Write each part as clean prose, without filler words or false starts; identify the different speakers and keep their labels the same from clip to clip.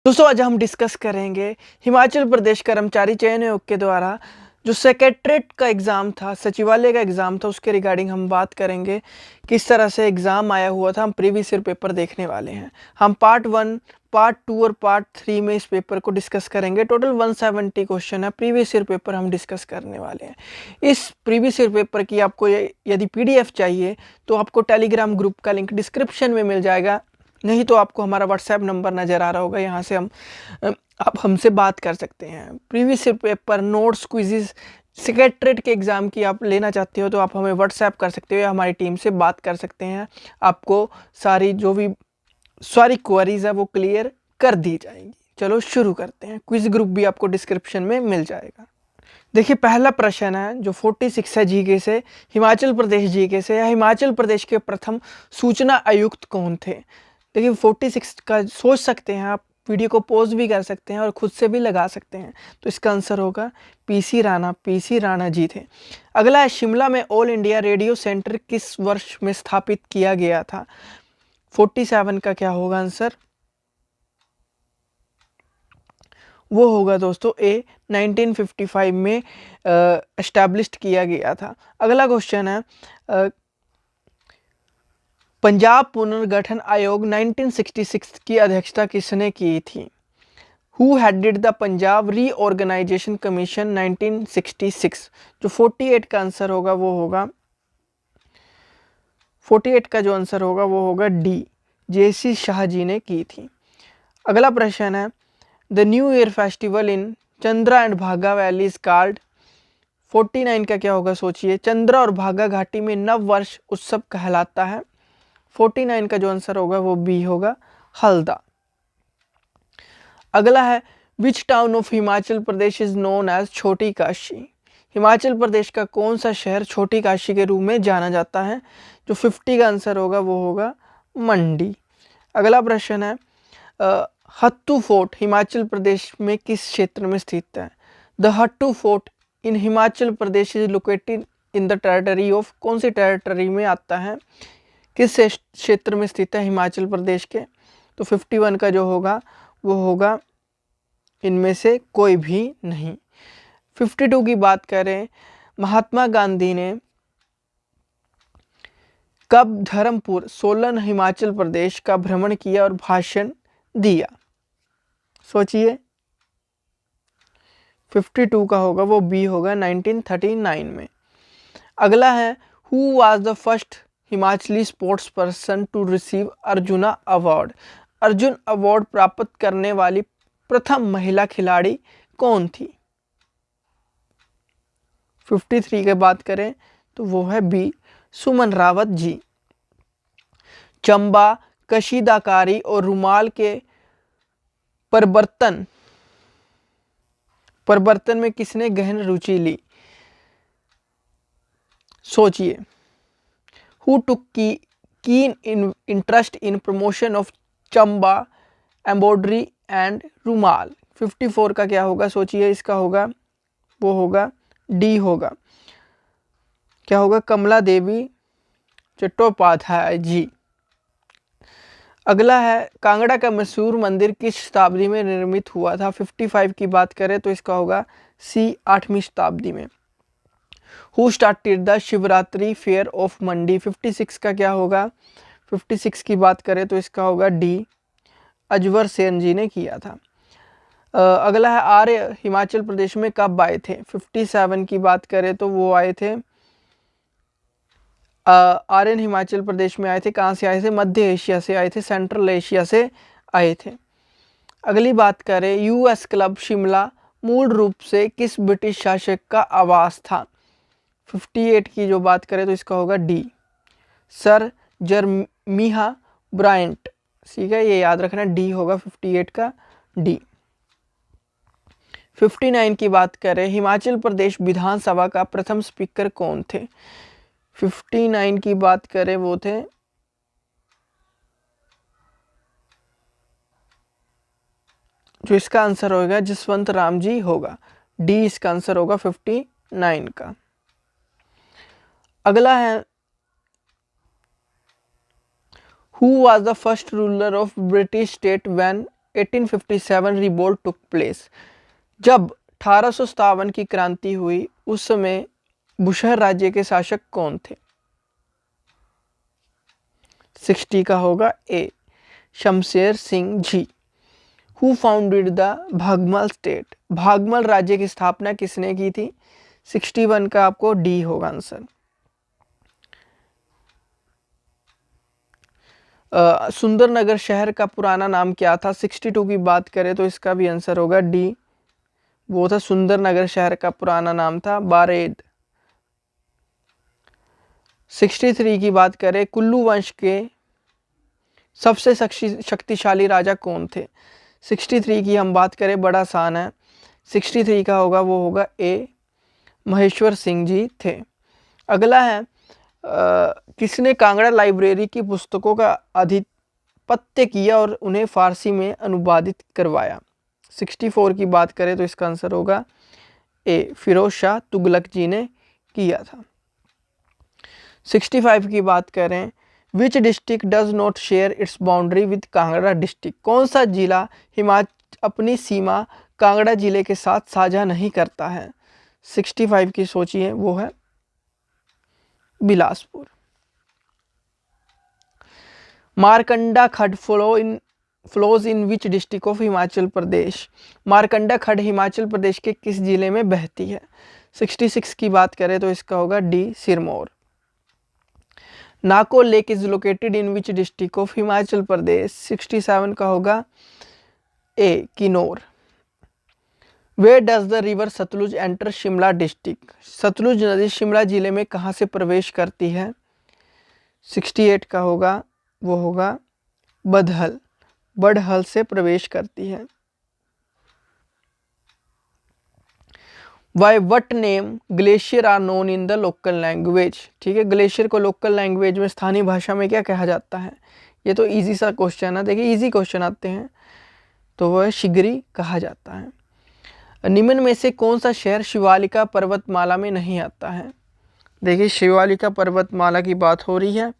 Speaker 1: दोस्तों आज हम डिस्कस करेंगे हिमाचल प्रदेश कर्मचारी चयन आयोग के द्वारा जो सेक्रेटरीट का एग्ज़ाम था, सचिवालय का एग्ज़ाम था, उसके रिगार्डिंग हम बात करेंगे। किस तरह से एग्ज़ाम आया हुआ था, हम प्रीवियस ईयर पेपर देखने वाले हैं। हम पार्ट 1, पार्ट 2 और पार्ट 3 में इस पेपर को डिस्कस करेंगे। टोटल 170 क्वेश्चन है, प्रीवियस ईयर पेपर हम डिस्कस करने वाले हैं। इस प्रीवियस ईयर पेपर की आपको यदि PDF चाहिए तो आपको टेलीग्राम ग्रुप का लिंक डिस्क्रिप्शन में मिल जाएगा, नहीं तो आपको हमारा व्हाट्सएप नंबर नज़र आ रहा होगा, यहाँ से आप हमसे बात कर सकते हैं। Previous paper notes, quiz, secretariat के एग्ज़ाम की आप लेना चाहते हो तो आप हमें व्हाट्सएप कर सकते हो या हमारी टीम से बात कर सकते हैं। आपको सारी क्वेरीज है वो क्लियर कर दी जाएंगी। चलो शुरू करते हैं। क्विज़ ग्रुप भी आपको डिस्क्रिप्शन में मिल जाएगा। देखिए पहला प्रश्न है जो 46 है जीके से, हिमाचल प्रदेश जीके से। या हिमाचल प्रदेश के प्रथम सूचना आयुक्त कौन थे? देखिए 46 का सोच सकते हैं आप, वीडियो को पॉज भी कर सकते हैं और खुद से भी लगा सकते हैं। तो इसका आंसर होगा पीसी राणा जी थे। अगला है शिमला में ऑल इंडिया रेडियो सेंटर किस वर्ष में स्थापित किया गया था? 47 का क्या होगा आंसर? वो होगा दोस्तों ए, 1955 में एस्टैब्लिश्ड किया गया था। अगला क्वेश्चन है पंजाब पुनर्गठन आयोग 1966 की अध्यक्षता किसने की थी? Who headed the Punjab reorganisation commission 1966? जो 48 का आंसर होगा वो होगा 48 का जो आंसर होगा वो होगा डी, JC शाह जी ने की थी। अगला प्रश्न है the new year festival in Chandra and भागा वैली इज कॉल्ड? 49 का क्या होगा सोचिए। चंद्रा और भागा घाटी में नव वर्ष उत्सव कहलाता है। 49 का जो आंसर होगा वो बी होगा, हल्दा। अगला है which town of Himachal Pradesh is known as Chhoti Kashi? Himachal Pradesh का कौन सा शहर छोटी काशी के रूप में जाना जाता है? जो 50 का आंसर होगा वो होगा मंडी। अगला प्रश्न है हट्टू फोर्ट हिमाचल प्रदेश में किस क्षेत्र में स्थित है? The Hattu fort in Himachal Pradesh is located in the territory of? कौन सी टेरिटरी में आता है, किस क्षेत्र में स्थित है हिमाचल प्रदेश के? तो 51 का जो होगा वो होगा इनमें से कोई भी नहीं। 52 की बात करें, महात्मा गांधी ने कब धर्मपुर, सोलन, हिमाचल प्रदेश का भ्रमण किया और भाषण दिया? सोचिए। 52 का होगा वो बी होगा, 1939 में। अगला है who was the first Himachali sports person to receive Arjuna award? Arjun award प्राप्त करने वाली प्रथम महिला खिलाड़ी कौन थी? 53 की बात करें तो वो है बी, सुमन रावत जी। चंबा, कशीदाकारी और रुमाल के परिवर्तन में किसने गहन रुचि ली? सोचिए। Who took keen interest in promotion of Chamba embroidery and रुमाल? 54 का क्या होगा सोचिए। इसका होगा वो होगा डी होगा, क्या होगा, कमला देवी चट्टोपाध्याय जी। अगला है कांगड़ा का मशहूर मंदिर किस शताब्दी में निर्मित हुआ था? 55 की बात करें तो इसका होगा सी, 8वीं शताब्दी में। Who started the Shivratri fair of Mandi? 56 का क्या होगा? 56 की बात करें तो इसका होगा डी, अजवर सेन जी ने किया था। अगला है आर्य हिमाचल प्रदेश में कब आए थे? 57 की बात करें तो वो आए थे आर्यन हिमाचल प्रदेश में आए थे। कहाँ से आए थे? मध्य एशिया से आए थे, सेंट्रल एशिया से आए थे। अगली बात करें US क्लब शिमला मूल रूप से किस ब्रिटिश शासक का आवास था? 58 की जो बात करें तो इसका होगा डी, सर जरमीहा ब्रायंट। ठीक है, ये याद रखना, डी होगा 58 का डी। 59 की बात करें हिमाचल प्रदेश विधानसभा का प्रथम स्पीकर कौन थे? 59 की बात करें वो थे जो इसका आंसर होगा जसवंत राम जी होगा, डी इसका आंसर होगा 59 का। अगला है who was the first ruler of British state when 1857 revolt took place. जब 1857 की क्रांति हुई उस समय बुशहर राज्य के शासक कौन थे? 60 का होगा A Shamsher Singh ji. Who founded the Bhagmal state? Bhagmal राज्य की स्थापना किसने की थी? 61 का आपको डी होगा आंसर। सुंदरनगर शहर का पुराना नाम क्या था? 62 की बात करें तो इसका भी आंसर होगा डी, वो था सुंदरनगर शहर का पुराना नाम था बारेद। 63 की बात करें, कुल्लू वंश के सबसे शक्तिशाली राजा कौन थे? 63 की हम बात करें, बड़ा आसान है। 63 का होगा वो होगा ए महेश्वर सिंह जी थे। अगला है किसने कांगड़ा लाइब्रेरी की पुस्तकों का आधिपत्य किया और उन्हें फारसी में अनुवादित करवाया? 64 की बात करें तो इसका आंसर होगा ए फिरोज शाह तुगलक जी ने किया था। 65 की बात करें, which district does not share its boundary with Kangra district? कौन सा जिला अपनी सीमा कांगड़ा जिले के साथ साझा नहीं करता है? 65 की सोचिए, वो है Bilaspur. Markanda Khad flows in which district of Himachal Pradesh? Markanda Khad Himachal प्रदेश के किस जिले में बहती है? 66 की बात करें तो इसका होगा D Sirmaur. Nako lake is located in which district of Himachal Pradesh? 67 का होगा A Kinnaur. Where does the river Sutlej enter Shimla district? Sutlej नदी शिमला जिले में कहाँ से प्रवेश करती है? 68 का होगा वो होगा बडहल से प्रवेश करती है। By what name glacier are known in the local language? ठीक है, ग्लेशियर को लोकल लैंग्वेज में स्थानीय भाषा में क्या कहा जाता है? ये तो इजी सा क्वेश्चन है, देखिए इजी क्वेश्चन आते हैं तो वह शिगरी कहा जाता है। निम्न में से कौन सा शहर शिवालिका पर्वतमाला में नहीं आता है? देखिए शिवालिका पर्वतमाला की बात हो रही है।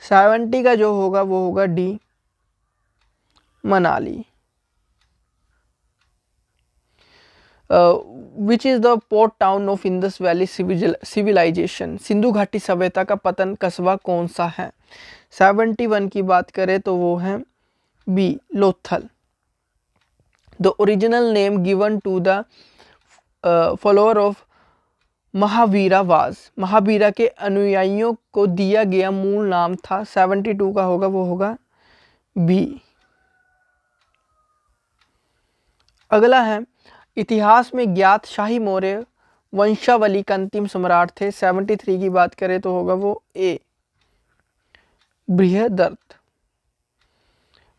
Speaker 1: 70 का जो होगा वो होगा D Manali. Which is the port town of Indus valley civilisation? Sindhu घाटी सभ्यता का पतन कस्बा कौन सा है? 71 की बात करें तो वो है B Lothal. The original name given to the follower of Mahavira was? Mahavira के अनुयायियों को दिया गया मूल नाम था? 72 का होगा वो होगा बी। अगला है इतिहास में ज्ञात शाही मौर्य वंशावली का अंतिम सम्राट थे? 73 की बात करें तो होगा वो ए बृहदर्थ।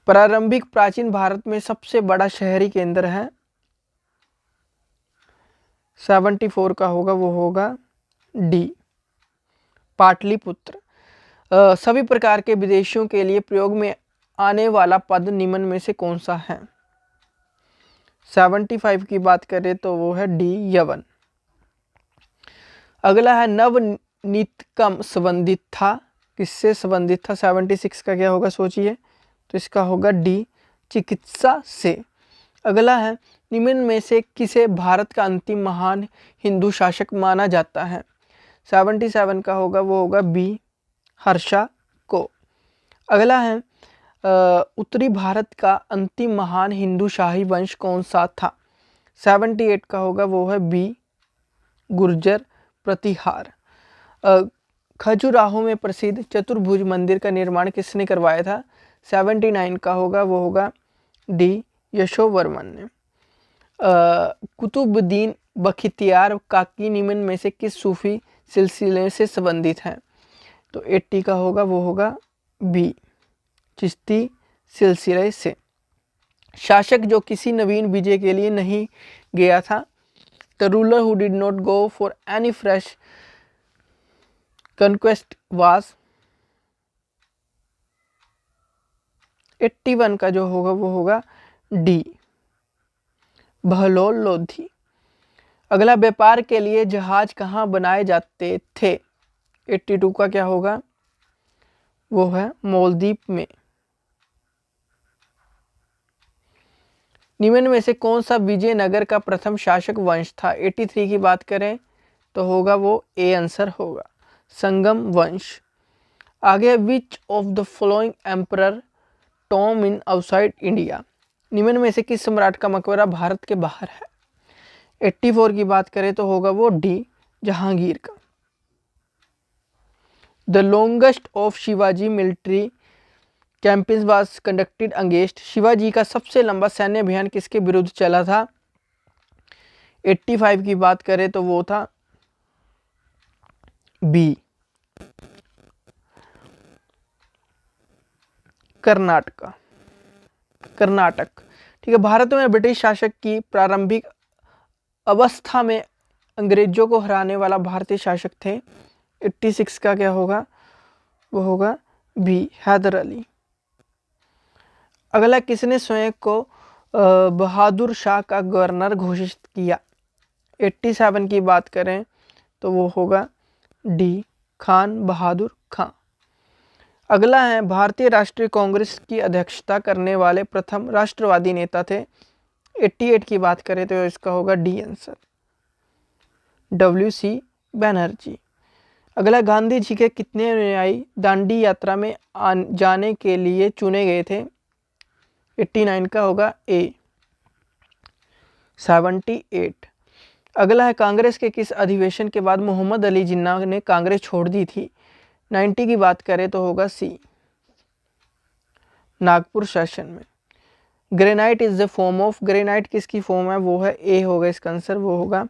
Speaker 1: प्रारंभिक प्राचीन भारत में सबसे बड़ा शहरी केंद्र है? 74 का होगा वो होगा डी पाटलिपुत्र। सभी प्रकार के विदेशियों के लिए प्रयोग में आने वाला पद निम्न में से कौन सा है? 75 की बात करें तो वो है डी यवन। अगला है नवनीतकम संबंधित था? किससे संबंधित था? 76 का क्या होगा सोचिए, तो इसका होगा डी चिकित्सा से। अगला है निम्न में से किसे भारत का अंतिम महान हिंदू शासक माना जाता है? 77 का होगा वो होगा बी हर्षा को। अगला है उत्तरी भारत का अंतिम महान हिंदू शाही वंश कौन सा था? 78 का होगा वो है बी गुर्जर प्रतिहार। खजुराहो में प्रसिद्ध चतुर्भुज मंदिर का निर्माण किसने करवाया था? 79 का होगा वो होगा डी यशोवर्मन ने। कुतुबुद्दीन बख्तियार काकी निम्न में से किस सूफी सिलसिले से संबंधित है? तो 80 का होगा वो होगा बी चिश्ती सिलसिले से। शासक जो किसी नवीन विजय के लिए नहीं गया था? The ruler who did not go for any fresh conquest was? 81 का जो होगा वो होगा डी बहलोल लोधी। अगला व्यापार के लिए जहाज कहाँ बनाए जाते थे? 82 का क्या होगा वो है मालदीव में। निम्न में से कौन सा विजयनगर का प्रथम शासक वंश था? 83 की बात करें तो होगा वो ए आंसर होगा, संगम वंश। आगे, विच of the following emperor Tom in outside India? निम्न में से किस सम्राट का मकबरा भारत के बाहर है? 84 की बात करें तो होगा वो डी, जहांगीर का। The longest of Shivaji military campaigns was conducted against? Shivaji का सबसे लंबा सैन्य अभियान किसके विरुद्ध चला था? 85 की बात करें तो वो था बी, कर्नाटक। ठीक है। भारत में ब्रिटिश शासक की प्रारंभिक अवस्था में अंग्रेजों को हराने वाला भारतीय शासक थे। 86 का क्या होगा? वो होगा बी, हैदर अली। अगला, किसने स्वयं को बहादुर शाह का गवर्नर घोषित किया? 87 की बात करें तो वो होगा डी, खान बहादुर खां। अगला है, भारतीय राष्ट्रीय कांग्रेस की अध्यक्षता करने वाले प्रथम राष्ट्रवादी नेता थे। 88 की बात करें तो इसका होगा डी आंसर, WC बनर्जी। अगला, गांधी जी के कितने अनुयायी दांडी यात्रा में जाने के लिए चुने गए थे? 89 का होगा ए, 78। अगला है, कांग्रेस के किस अधिवेशन के बाद मोहम्मद अली जिन्ना ने कांग्रेस छोड़ दी थी? 90 की बात करें तो होगा सी, नागपुर सेशन में। Granite is the form of? Granite किसकी फॉर्म है? वो है ए होगा इसका आंसर, वो होगा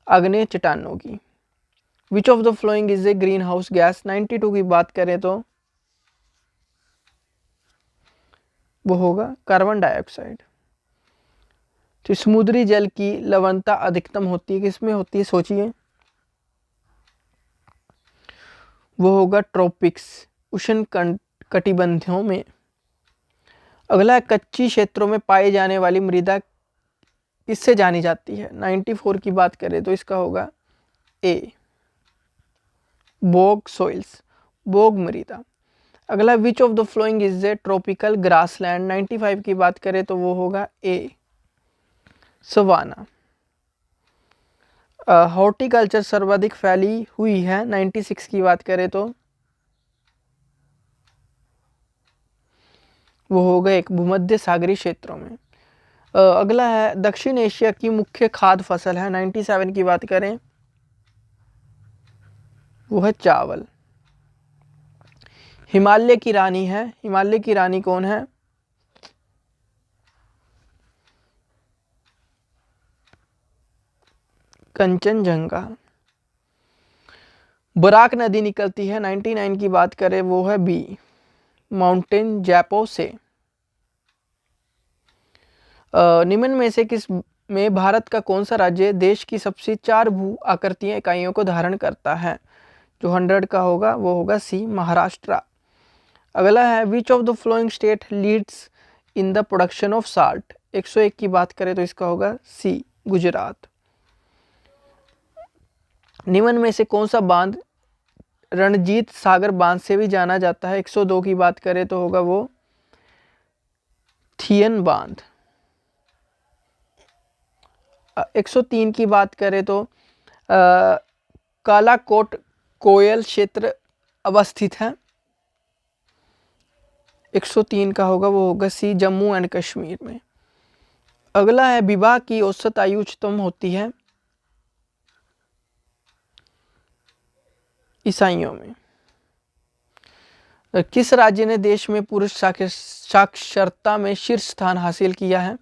Speaker 1: आग्नेय चट्टानों की। विच of the following is a green house gas? 92 की बात करें तो वो होगा कार्बन डाइऑक्साइड। तो समुद्री जल की लवणता अधिकतम होती है किसमें होती है? सोचिए, वो होगा ट्रॉपिक्स, उष्ण कटिबंधों में। अगला, कच्ची क्षेत्रों में पाई जाने वाली मृदा किससे जानी जाती है? 94 की बात करें तो इसका होगा ए, बोग सॉइल्स, बोग मृदा। अगला, विच of the following is a tropical grassland? 95 की बात करें तो वो होगा ए, सवाना। हॉर्टिकल्चर सर्वाधिक फैली हुई है? 96 की बात करें तो वो होगा एक, भूमध्य सागरीय क्षेत्रों में। अगला है, दक्षिण एशिया की मुख्य खाद्य फसल है? 97 की बात करें वो है चावल। हिमालय की रानी है? हिमालय की रानी कौन है? कंचनजंगा। बराक नदी निकलती है? 99 की बात करें वो है बी, माउंटेन जैपो से। निम्न में से किस में भारत का कौन सा राज्य देश की सबसे 4 भू आकृतीय इकाइयों को धारण करता है? जो 100 का होगा वो होगा सी, महाराष्ट्र। अगला है, विच of the flowing state leads in the production of salt? 101 की बात करें तो इसका होगा सी, गुजरात। निम्न में से कौन सा बांध रणजीत सागर बांध से भी जाना जाता है? 102 की बात करें तो होगा वो थियन बांध। 103 की बात करें तो कालाकोट कोयल क्षेत्र अवस्थित है? 103 का होगा वो होगा सी, जम्मू एंड कश्मीर में। अगला है, विवाह की औसत आयु उच्चतम होती है ईसाइयों में? किस राज्य ने देश में पुरुष साक्षरता में शीर्ष स्थान हासिल किया है?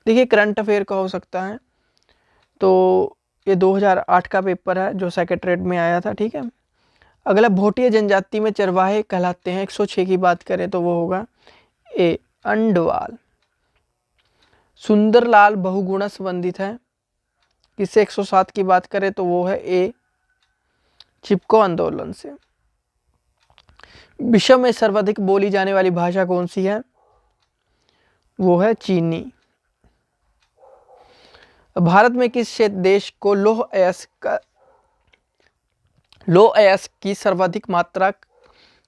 Speaker 1: देखिए, करंट अफेयर का हो सकता है, तो ये 2008 का पेपर है जो सेक्रेटरीट में आया था। ठीक है। अगला, भोटिया जनजाति में चरवाहे कहलाते हैं? 106 की बात करें तो वो होगा ए, अंडवाल। सुंदरलाल बहुगुणा संबंधित है किससे? 107 की बात करें तो वो है ए, चिपको आंदोलन से। विश्व में सर्वाधिक बोली जाने वाली भाषा कौन सी है? वो है चीनी। भारत में किस देश को लौह अयस्क की सर्वाधिक मात्रा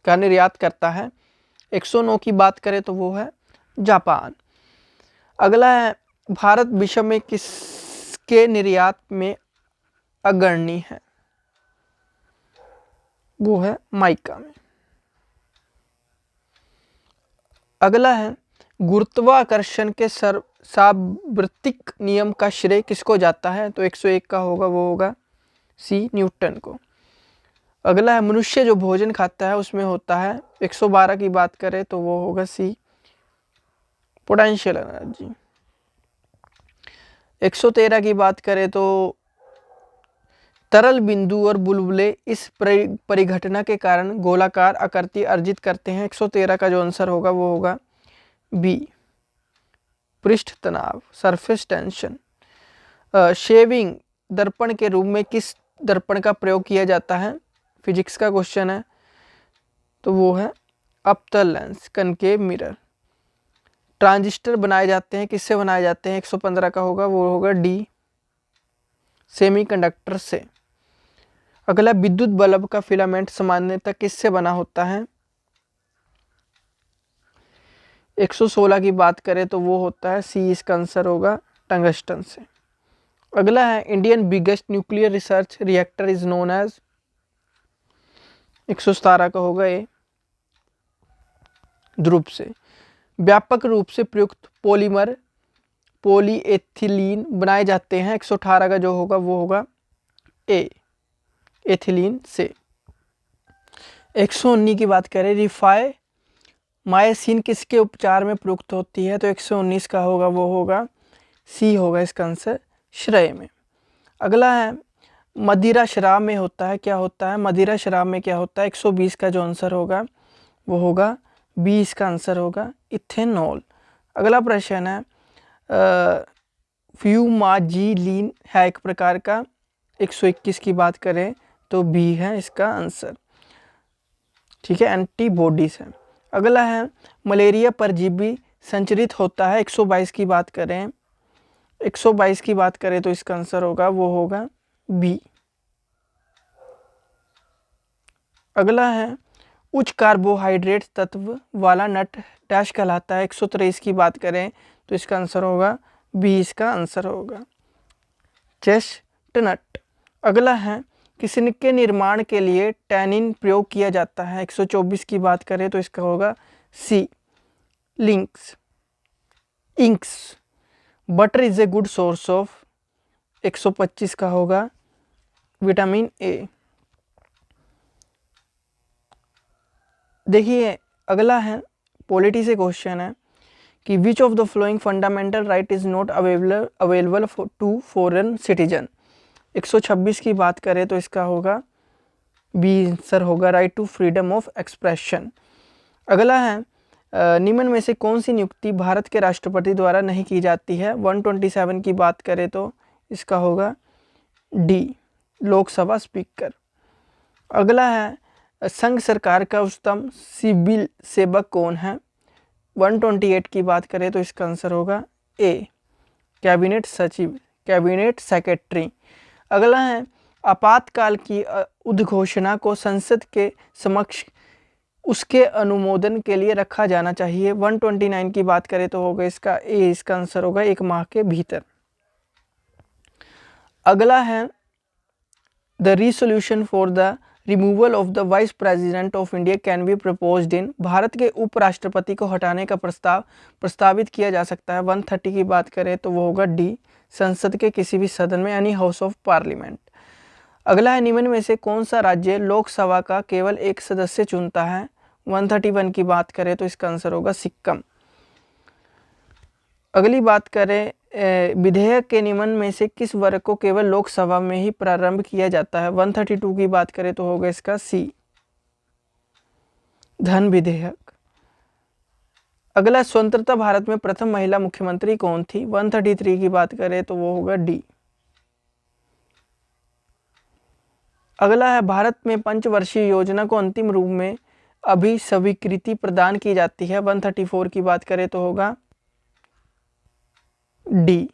Speaker 1: का निर्यात करता है। 109 की बात करें तो वो है जापान। अगला है भारत विश्व में किसके निर्यात में अग्रणी है, वो है माइका में। अगला है गुरुत्वाकर्षण के सार्वत्रिक नियम का श्रेय किसको जाता है, तो 101 का होगा वो होगा सी न्यूटन को। अगला है मनुष्य जो भोजन खाता है उसमें होता है, 112 की बात करें तो वो होगा सी पोटेंशियल एनर्जी। 113 की बात करें तो तरल बिंदु और बुलबुले इस परिघटना के कारण गोलाकार आकृति अर्जित करते हैं। 113 का जो आंसर होगा वो होगा बी पृष्ठ तनाव, सरफेस टेंशन। शेविंग दर्पण के रूप में किस दर्पण का प्रयोग किया जाता है, फिजिक्स का क्वेश्चन है, तो वो है अवतल लेंस, कनकेव मिरर। ट्रांजिस्टर बनाए जाते हैं किससे बनाए जाते हैं, 115 का होगा वो होगा डी सेमीकंडक्टर से। अगला विद्युत बल्ब का फिलामेंट सामान्यतः किससे बना होता है, 116 की बात करें तो वो होता है सी, इसका आंसर होगा टंगस्टन से। अगला है Indian biggest nuclear research reactor is known as, 117 का होगा ए ध्रुव से। व्यापक रूप से प्रयुक्त पॉलीमर पॉलीएथिलीन बनाए जाते हैं, 118 का जो होगा वो होगा ए एथिलीन से। 119 की बात करें रिफाई मायसिन किसके उपचार में प्रयुक्त होती है, तो 119 का होगा वो होगा सी होगा इसका आंसर श्रेय में। अगला है मदिरा शराब में होता है, क्या होता है मदिरा शराब में क्या होता है, 120 का जो आंसर होगा वो होगा बी, इसका आंसर होगा इथेनॉल। अगला प्रश्न है फ्यूमाजीलीन है एक प्रकार का, 121 की बात करें तो बी है इसका आंसर, ठीक है, एंटीबॉडीज है। अगला है मलेरिया परजीवी संचरित होता है, 122 की बात करें 122 की बात करें तो इसका आंसर होगा वो होगा बी। अगला है उच्च कार्बोहाइड्रेट तत्व वाला नट डैश कहलाता है, 123 की बात करें तो इसका आंसर होगा बी, इसका आंसर होगा चेस्टनट। अगला है किसी के निर्माण के लिए टैनिन प्रयोग किया जाता है, 124 की बात करें तो इसका होगा C links inks. Butter is a good source of, 125 का होगा विटामिन ए। देखिए अगला है पॉलिटी से क्वेश्चन है कि which of the following fundamental right is not available to foreign citizen, 126 की बात करें तो इसका होगा बी आंसर होगा right to freedom of expression. अगला है निम्न में से कौन सी नियुक्ति भारत के राष्ट्रपति द्वारा नहीं की जाती है, 127 की बात करें तो इसका होगा डी लोकसभा स्पीकर। अगला है संघ सरकार का उच्चतम सिविल सेवक कौन है, 128 की बात करें तो इसका आंसर होगा ए कैबिनेट सचिव, कैबिनेट सेक्रेटरी। अगला है आपातकाल की उद्घोषणा को संसद के समक्ष उसके अनुमोदन के लिए रखा जाना चाहिए, 129 की बात करें तो होगा इसका ए, इसका आंसर होगा 1 माह के भीतर। अगला है the resolution for the removal of the vice president of India can be proposed इन, भारत के उपराष्ट्रपति को हटाने का प्रस्तावित किया जा सकता है, 130 की बात करें तो वो होगा डी संसद के किसी भी सदन में यानी हाउस ऑफ पार्लियामेंट। अगला है निम्न में से कौन सा राज्य लोकसभा का केवल एक सदस्य चुनता है, 131 की बात करें तो इसका आंसर होगा सिक्किम। अगली बात करें विधेयक के निम्न में से किस वर्ग को केवल लोकसभा में ही प्रारंभ किया जाता है, 132 की बात करें तो होगा इसका सी धन विधेयक। अगला स्वतंत्रता भारत में प्रथम महिला मुख्यमंत्री कौन थी, 133 की बात करें तो वो होगा डी। अगला है भारत में पंचवर्षीय योजना को अंतिम रूप में अभी स्वीकृति प्रदान की जाती है, 134 की बात करें तो होगा डी।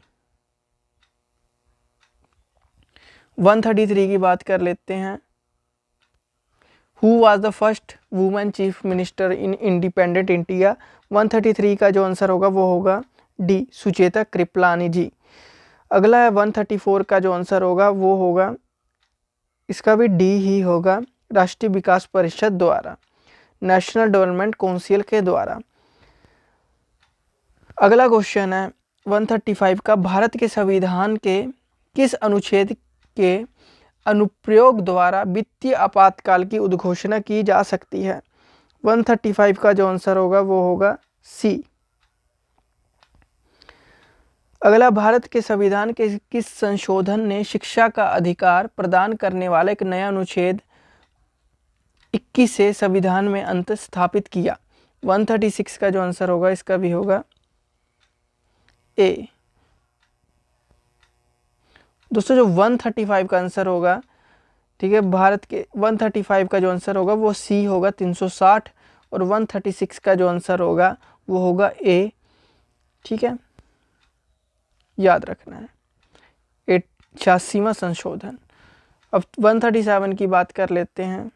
Speaker 1: 133 की बात कर लेते हैं who was the first women chief minister in independent India? 133 का जो आंसर होगा वो होगा डी, सुचेता कृपलानी जी। अगला है 134 का जो आंसर होगा वो होगा, इसका भी डी ही होगा, राष्ट्रीय विकास परिषद द्वारा, नेशनल डेवलपमेंट काउंसिल के द्वारा। अगला क्वेश्चन है 135 का, भारत के संविधान के किस अनुच्छेद के अनुप्रयोग द्वारा वित्तीय आपातकाल की उद्घोषणा की जा सकती है? 135 का जो आंसर होगा वो होगा सी। अगला, भारत के संविधान के किस संशोधन ने शिक्षा का अधिकार प्रदान करने वाला एक नया अनुच्छेद 21 से संविधान में अंत स्थापित किया? 136 का जो आंसर होगा इसका भी होगा ए। दोस्तों जो 135 का आंसर होगा, ठीक है, भारत के 135 का जो आंसर होगा वो सी होगा 360, और 136 का जो आंसर होगा वो होगा ए। ठीक है, याद रखना है, 86वां संशोधन। अब 137 की बात कर लेते हैं।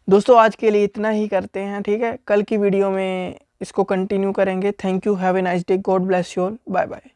Speaker 1: दोस्तों आज के लिए इतना ही करते हैं, ठीक है, कल की वीडियो में इसको कंटिन्यू करेंगे। Thank you, have a nice day, God bless you all, bye bye.